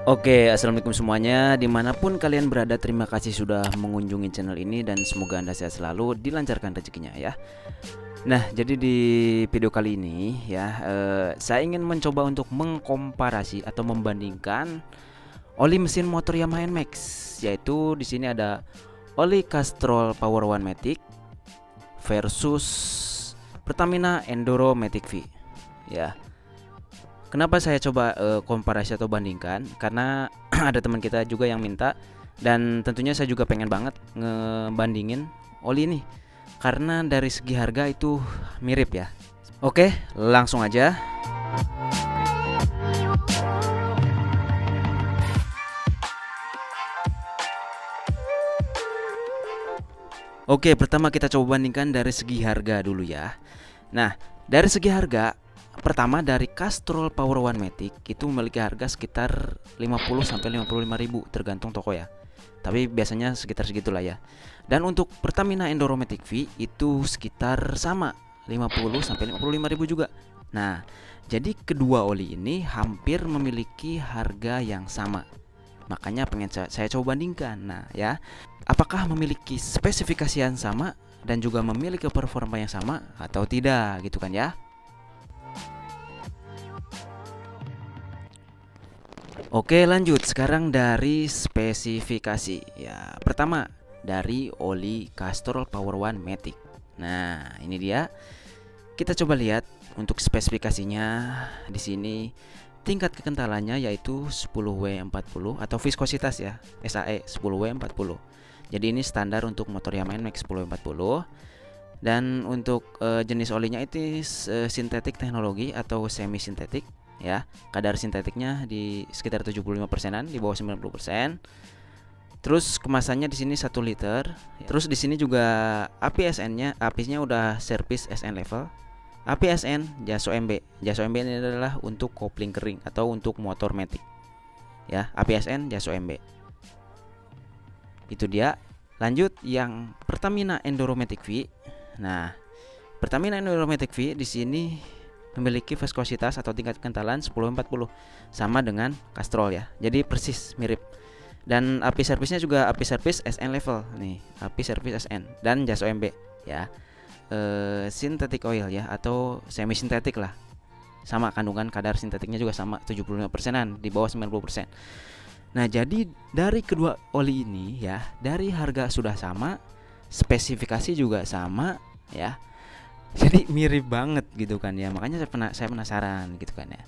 Oke, assalamualaikum semuanya. Dimanapun kalian berada, terima kasih sudah mengunjungi channel ini dan semoga anda sehat selalu, dilancarkan rezekinya ya. Nah, jadi di video kali ini ya, saya ingin mencoba untuk mengkomparasi atau membandingkan oli mesin motor Yamaha NMAX, yaitu di sini ada oli Castrol Power One Matic versus Pertamina Enduro Matic V ya. Kenapa saya coba komparasi atau bandingkan? Karena ada teman kita juga yang minta, dan tentunya saya juga pengen banget ngebandingin oli ini karena dari segi harga itu mirip ya. Oke, langsung aja. Oke, pertama kita coba bandingkan dari segi harga dulu ya. Nah, dari segi harga, pertama dari Castrol Power One Matic itu memiliki harga sekitar 50 sampai 55 ribu tergantung toko ya. Tapi biasanya sekitar segitulah ya. Dan untuk Pertamina Enduro Matic V itu sekitar sama 50 sampai 55 ribu juga. Nah, jadi kedua oli ini hampir memiliki harga yang sama. Makanya pengen saya coba bandingkan. Nah, ya. Apakah memiliki spesifikasi yang sama dan juga memiliki performa yang sama atau tidak gitu kan ya. Oke, lanjut. Sekarang dari spesifikasi. Ya, pertama dari oli Castrol Power One Matic. Nah, ini dia. Kita coba lihat untuk spesifikasinya di sini. Tingkat kekentalannya yaitu 10W40 atau viskositas ya, SAE 10W40. Jadi ini standar untuk motor Yamaha NMAX 10W40. Dan untuk jenis olinya itu sintetik teknologi atau semi sintetik ya. Kadar sintetiknya di sekitar 75%-an, di bawah 90%. Terus kemasannya di sini 1 liter. Terus di sini juga APS-nya udah service SN level. APSN Jaso MB. Jaso MB ini adalah untuk kopling kering atau untuk motor matic. Ya, APSN Jaso MB. Itu dia. Lanjut yang Pertamina Enduro Matic V. Nah, Pertamina Enduro Matic V di sini memiliki viskositas atau tingkat kekentalan 10W40 sama dengan Castrol ya. Jadi persis mirip. Dan API servisnya juga API service SN level nih, API service SN dan Jaso MB ya. Synthetic oil ya atau semi sintetik lah. Sama kandungan kadar sintetiknya juga sama 75%-an, di bawah 90%. Nah, jadi dari kedua oli ini ya, dari harga sudah sama, spesifikasi juga sama ya. Jadi mirip banget gitu kan ya. Makanya saya penasaran gitu kan ya.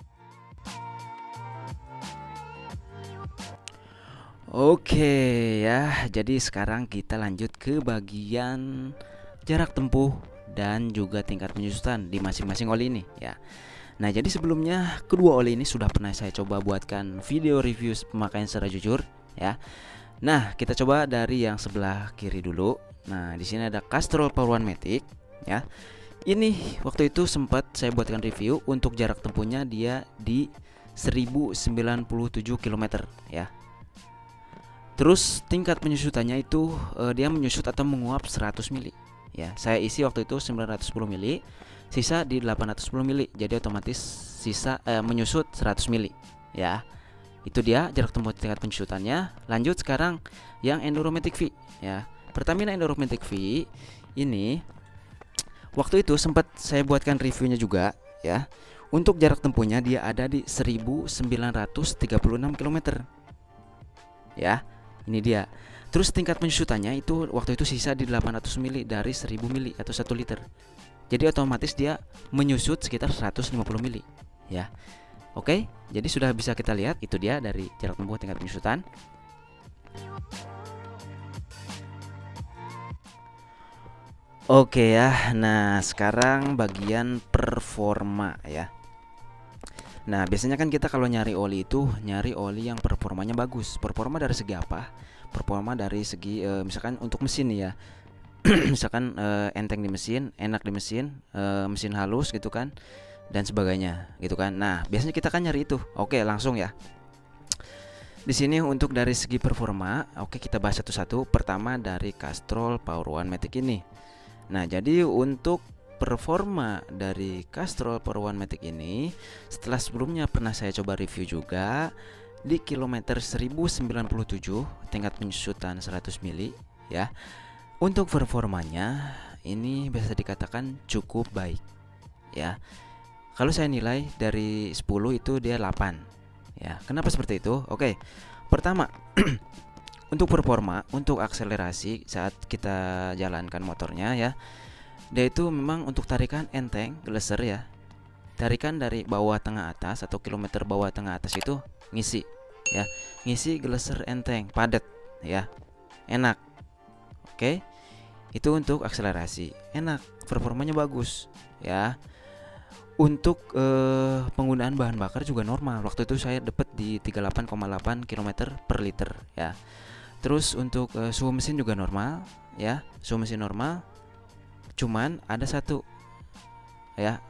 Oke ya, jadi sekarang kita lanjut ke bagian jarak tempuh dan juga tingkat penyusutan di masing-masing oli ini ya. Nah, jadi sebelumnya kedua oli ini sudah pernah saya coba buatkan video review pemakaian secara jujur ya. Nah, kita coba dari yang sebelah kiri dulu. Nah, di sini ada Castrol Power One Matic ya. Ini waktu itu sempat saya buatkan review untuk jarak tempuhnya dia di 1097 km ya. Terus tingkat penyusutannya itu dia menyusut atau menguap 100 mili. Ya, saya isi waktu itu 910 mili, sisa di 810 mili. Jadi otomatis sisa menyusut 100 mili. Ya. Itu dia jarak tempuh tingkat penyusutannya. Lanjut sekarang yang Enduro Matic V ya. Pertamina Enduro Matic V ini waktu itu sempat saya buatkan reviewnya juga ya. Untuk jarak tempuhnya dia ada di 1936 km. Ya. Ini dia. Terus tingkat penyusutannya itu waktu itu sisa di 800 mili dari 1000 mili atau 1 liter. Jadi otomatis dia menyusut sekitar 150 mili ya. Oke, jadi sudah bisa kita lihat itu dia dari jarak tempuh tingkat penyusutan. Oke ya. Nah, sekarang bagian performa ya. Nah, biasanya kan kita kalau nyari oli itu nyari oli yang performanya bagus. Performa dari segi apa? Performa dari segi misalkan untuk mesin ya. Misalkan enteng di mesin, enak di mesin, mesin halus gitu kan, dan sebagainya gitu kan. Nah, biasanya kita kan nyari itu. Oke, langsung ya. Di sini untuk dari segi performa, oke kita bahas satu-satu. Pertama dari Castrol Power One Matic ini. Nah, jadi untuk performa dari Castrol Power One Matic ini, setelah sebelumnya pernah saya coba review juga, di kilometer 1097, tingkat penyusutan 100 mili ya. Untuk performanya ini bisa dikatakan cukup baik ya. Kalau saya nilai dari 10 itu dia 8 ya. Kenapa seperti itu? Oke. Pertama, untuk performa, untuk akselerasi saat kita jalankan motornya ya, dia itu memang untuk tarikan enteng, geleser ya. Tarikan dari bawah tengah atas atau kilometer bawah tengah atas itu ngisi ya. Ngisi geleser enteng, padat ya. Enak. Oke. Itu untuk akselerasi. Enak, performanya bagus ya. Untuk penggunaan bahan bakar juga normal. Waktu itu saya dapat di 38,8 km per liter ya. Terus untuk suhu mesin juga normal ya. Suhu mesin normal. Cuman ada satu ya,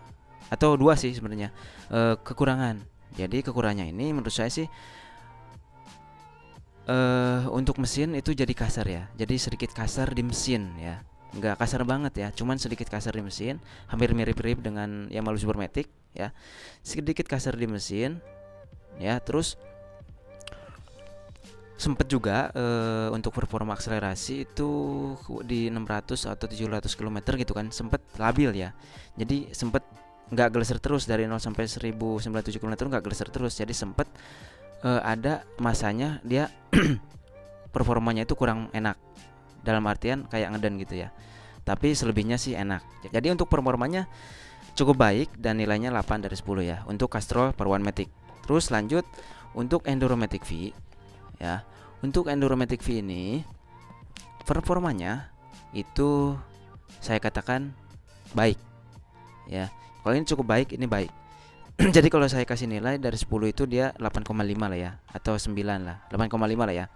atau dua sih sebenarnya kekurangan. Jadi kekurangannya ini menurut saya sih untuk mesin itu jadi kasar ya. Jadi sedikit kasar di mesin ya. Nggak kasar banget ya, cuman sedikit kasar di mesin, hampir mirip-mirip dengan Yamaha Supermatic ya. Sedikit kasar di mesin ya. Terus sempet juga untuk performa akselerasi itu di 600 atau 700 km gitu kan, sempet labil ya. Jadi sempet nggak geleser terus dari 0 sampai 1097 km, nggak geleser terus. Jadi sempet ada masanya dia performanya itu kurang enak, dalam artian kayak ngeden gitu ya. Tapi selebihnya sih enak. Jadi untuk performanya cukup baik dan nilainya 8 dari 10 ya untuk Castrol Power One Matic. Terus lanjut untuk Enduromatic V ya. Untuk Enduromatic V ini performanya itu saya katakan baik ya. Kalau ini cukup baik, ini baik. Jadi kalau saya kasih nilai dari 10 itu dia 8,5 lah ya, atau 9 lah, 8,5 lah ya.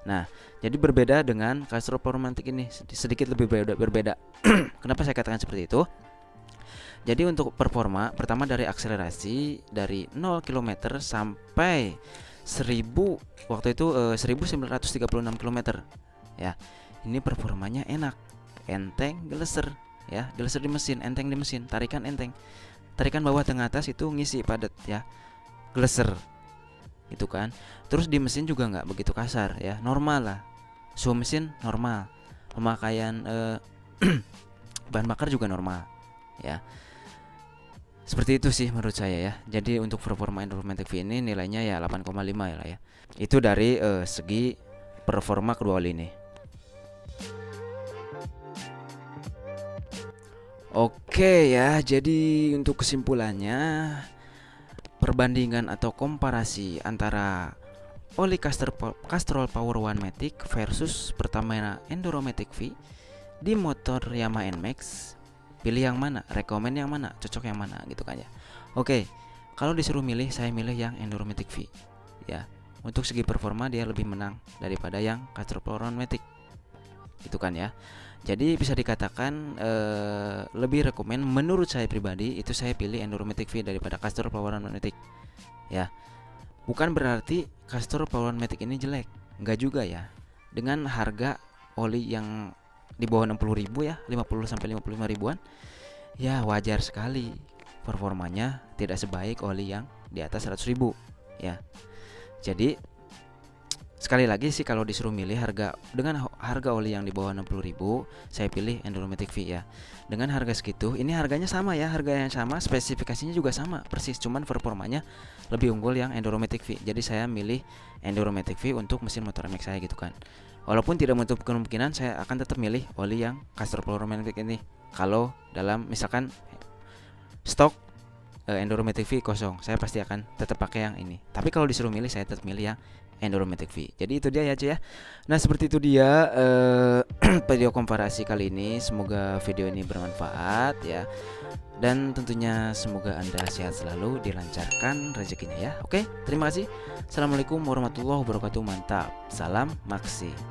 Nah, jadi berbeda dengan Castrol Power One Matic ini, sedikit lebih berbeda. Kenapa saya katakan seperti itu? Jadi untuk performa, pertama dari akselerasi dari 0 km sampai 1000, waktu itu 1936 km ya. Ini performanya enak, enteng, geleser ya, geleser di mesin, enteng di mesin, tarikan enteng. Tarikan bawah tengah atas itu ngisi padat ya, geleser itu kan. Terus di mesin juga nggak begitu kasar ya, normal lah. Suhu mesin normal, pemakaian bahan bakar juga normal ya. Seperti itu sih menurut saya ya. Jadi untuk performa Enduromatic V ini nilainya ya 8,5 ya lah ya. Itu dari segi performa kedua oli ini. Oke ya, jadi untuk kesimpulannya, perbandingan atau komparasi antara oli Castrol Power One Matic versus Pertamina Enduromatic V di motor Yamaha NMAX, pilih yang mana, rekomend yang mana, cocok yang mana gitu kan ya. Oke, kalau disuruh milih, saya milih yang Enduromatic V ya. Untuk segi performa dia lebih menang daripada yang Castrol Power One Matic gitu kan ya. Jadi bisa dikatakan lebih rekomend menurut saya pribadi itu saya pilih Enduromatic V daripada Castrol Power One Matic ya. Bukan berarti Castrol Power One Matic ini jelek, enggak juga ya. Dengan harga oli yang di bawah 60.000 ya, 50 sampai 55 ribuan, ya wajar sekali performanya tidak sebaik oli yang di atas 100.000 ya. Jadi sekali lagi sih kalau disuruh milih dengan harga oli yang di bawah 60.000, saya pilih Enduromatic V ya. Dengan harga segitu, ini harganya sama ya, harga yang sama, spesifikasinya juga sama persis, cuman performanya lebih unggul yang Enduromatic V. Jadi saya milih Enduromatic V untuk mesin motor MX saya gitu kan. Walaupun tidak menutup kemungkinan saya akan tetap milih oli yang Castrol Power One Matic ini. Kalau dalam misalkan stok Enduromatic V kosong, saya pasti akan tetap pakai yang ini. Tapi kalau disuruh milih, saya tetap milih yang Enduromatic V. Jadi itu dia ya cuy ya. Nah seperti itu dia video komparasi kali ini. Semoga video ini bermanfaat ya. Dan tentunya semoga Anda sehat selalu, dilancarkan rezekinya ya. Oke, terima kasih. Assalamualaikum warahmatullahi wabarakatuh. Mantap. Salam Maksi.